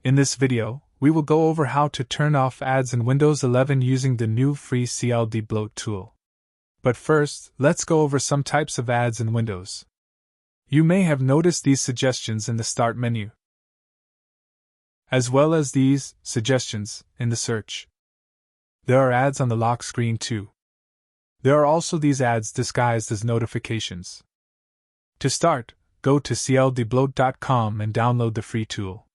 In this video, we will go over how to turn off ads in Windows 11 using the new free CLD Bloat tool. But first, let's go over some types of ads in Windows. You may have noticed these suggestions in the Start menu, as well as these suggestions in the search. There are ads on the lock screen too. There are also these ads disguised as notifications. To start, go to cldbloat.com and download the free tool.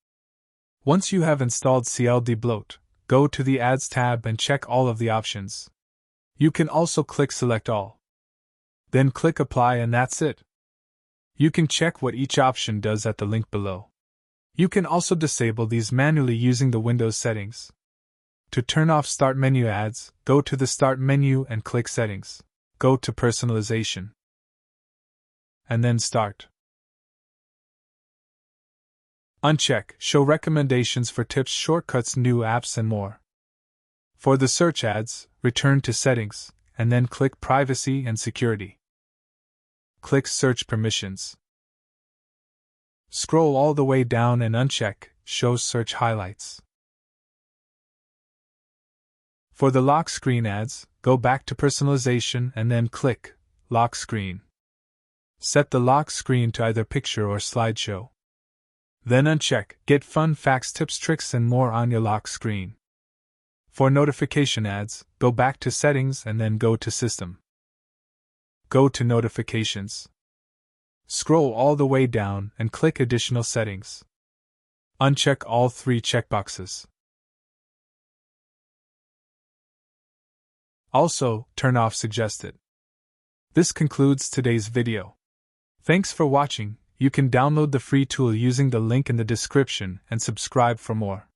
Once you have installed CLD Bloat, go to the Ads tab and check all of the options. You can also click Select All. Then click Apply and that's it. You can check what each option does at the link below. You can also disable these manually using the Windows settings. To turn off Start menu ads, go to the Start menu and click Settings. Go to Personalization. And then Start. Uncheck Show recommendations for tips, shortcuts, new apps, and more. For the search ads, return to Settings, and then click Privacy and Security. Click Search Permissions. Scroll all the way down and uncheck Show Search Highlights. For the lock screen ads, go back to Personalization and then click Lock Screen. Set the lock screen to either picture or slideshow. Then uncheck Get Fun Facts, Tips, Tricks, and More on your lock screen. For notification ads, go back to Settings and then go to System. Go to Notifications. Scroll all the way down and click Additional Settings. Uncheck all three checkboxes. Also, turn off Suggested. This concludes today's video. Thanks for watching. You can download the free tool using the link in the description and subscribe for more.